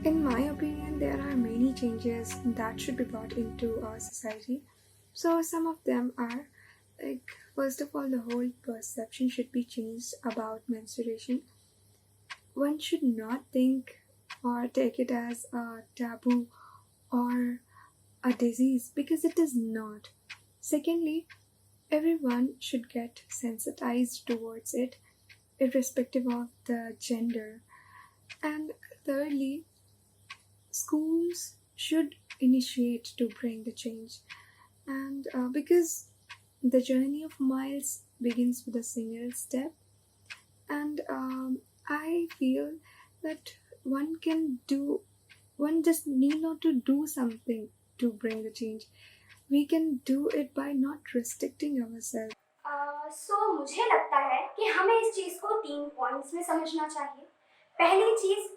In my opinion, there are many changes that should be brought into our society. So, some of them are like, first of all, the whole perception should be changed about menstruation. One should not think or take it as a taboo or a disease because it is not. Secondly, everyone should get sensitized towards it, irrespective of the gender. And thirdly, schools should initiate to bring the change. And because the journey of miles begins with a single step, and I feel that one can do, one just need not to do something to bring the change. We can do it by not restricting ourselves. सो मुझे लगता है कि हमें इस चीज़ को 3 points में समझना चाहिए। पहली चीज़,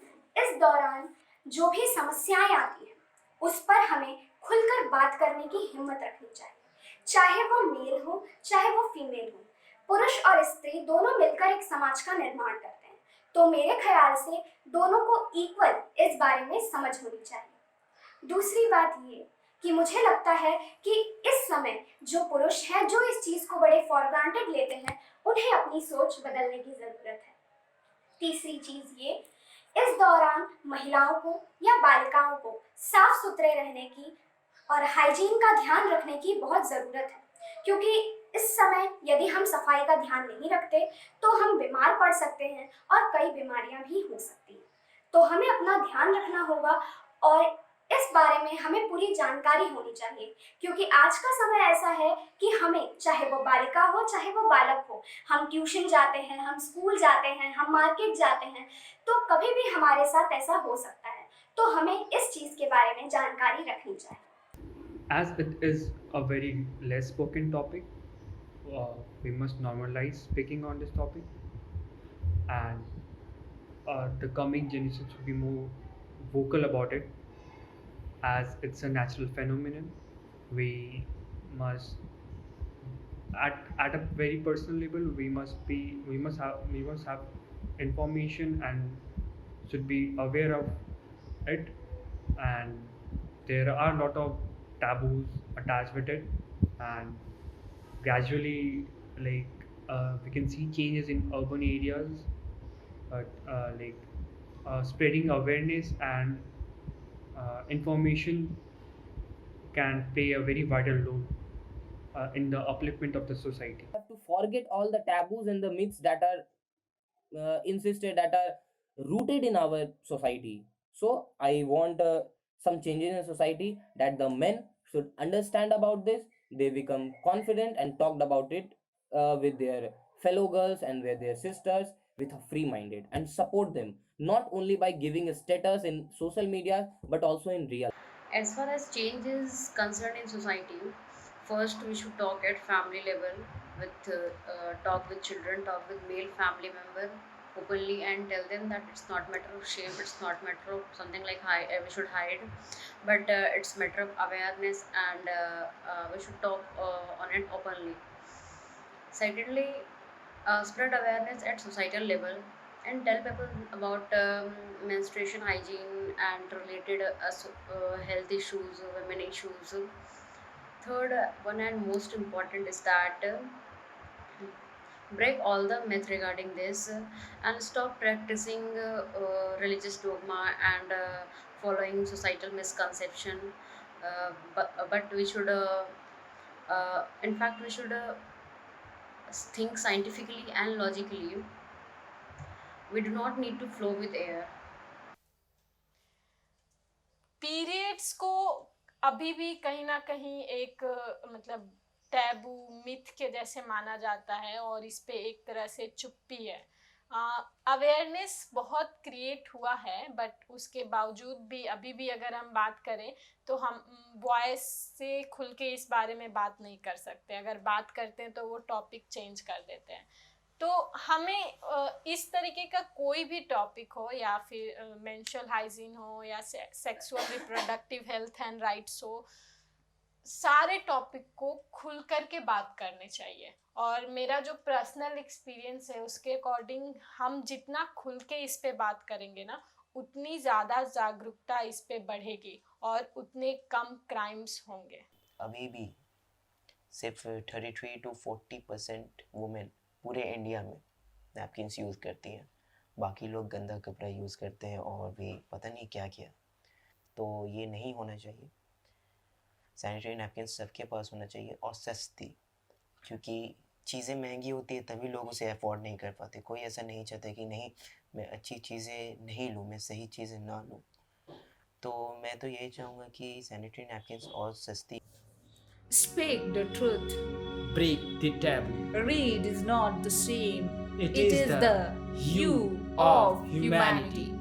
इस दौरान जो भी समस्याएं आती हैं उस पर हमें खुलकर बात करने की हिम्मत रखनी चाहिए, चाहे वो मेल हो चाहे वो फीमेल हो। पुरुष और स्त्री दोनों मिलकर एक समाज का निर्माण करते हैं, तो मेरे ख्याल से दोनों को इक्वल इस बारे में समझ होनी चाहिए। दूसरी बात ये कि मुझे लगता है कि इस समय जो पुरुष हैं जो इस चीज़ को बड़े फॉर ग्रांटेड लेते हैं, उन्हें अपनी सोच बदलने की ज़रूरत है। तीसरी चीज़ ये, इस दौरान महिलाओं को या बालिकाओं को साफ सुथरे रहने की और हाइजीन का ध्यान रखने की बहुत ज़रूरत है, क्योंकि इस समय यदि हम सफाई का ध्यान नहीं रखते तो हम बीमार पड़ सकते हैं और कई बीमारियां भी हो सकती हैं। तो हमें अपना ध्यान रखना होगा और इस बारे में हमें पूरी जानकारी होनी चाहिए, क्योंकि आज का समय ऐसा है कि हमें, चाहे वो बालिका हो चाहे वो बालक हो, हम ट्यूशन जाते हैं, हम स्कूल जाते हैं, हम मार्केट जाते हैं, तो कभी भी हमारे साथ ऐसा हो सकता है। तो हमें इस चीज़ के बारे में जानकारी रखनी चाहिए। As it is a very less spoken topic, we must normalize speaking on this topic, and the coming generation should be more vocal about it, as it's a natural phenomenon. We must, at a very personal level, we must have information and should be aware of it, and there are a lot of taboos attached with it, and gradually, like, we can see changes in urban areas, like, spreading awareness and information can play a very vital role in the upliftment of the society. Have to forget all the taboos and the myths that are insisted, that are rooted in our society. So I want some changes in society, that the men should understand about this, they become confident and talked about it with their fellow girls and with their sisters with a free minded, and support them not only by giving a status in social media but also in real. As far as change is concerned in society, first we should talk at family level, with talk with children, talk with male family member openly, and tell them that it's not matter of shame, it's not matter of something like we should hide, but it's matter of awareness, and we should talk on it openly. Secondly, spread awareness at societal level and tell people about menstruation hygiene and related health issues, women issues. Third one and most important is that break all the myth regarding this, and stop practicing religious dogma and following societal misconception. But we should, in fact, we should think scientifically and logically. We do not need to flow with air. Periods को अभी भी कहीं ना कहीं एक मतलब taboo myth के जैसे माना जाता है, और इस पे एक तरह से चुप्पी है। अवेयरनेस बहुत क्रिएट हुआ है, बट उसके बावजूद भी अभी भी अगर हम बात करें तो हम वॉइस से खुल के इस बारे में बात नहीं कर सकते। अगर बात करते हैं तो वो टॉपिक चेंज कर देते हैं। तो हमें इस तरीके का कोई भी टॉपिक हो, या फिर मेंस्ट्रुअल हाइजीन हो, या sexual reproductive health and rights हो, सारे टॉपिक को खुल कर के बात करने चाहिए। और मेरा जो पर्सनल एक्सपीरियंस है उसके अकॉर्डिंग, हम जितना खुल के इस पे बात करेंगे ना, उतनी ज़्यादा जागरूकता इस पे बढ़ेगी और उतने कम क्राइम्स होंगे। अभी भी सिर्फ 33 to 40% वुमेन पूरे इंडिया में नैपकिन्स यूज़ करती हैं। बाकी लोग गंदा कपड़ा यूज़ करते हैं और भी पता नहीं क्या क्या। तो ये नहीं होना चाहिए। सैनिटरी नैपकिन्स सबके पास होना चाहिए और सस्ती, क्योंकि चीज़ें महंगी होती है तभी लोग उसे अफोर्ड नहीं कर पाते। कोई ऐसा नहीं चाहता कि नहीं, मैं अच्छी चीज़ें नहीं लूँ, मैं सही चीज़ें ना लूँ। तो मैं तो यही चाहूँगा कि सैनिटरी नैपकिन्स और सस्ती। Speak the truth. Break the taboo. Read is not the same. It It is is the the hue of humanity.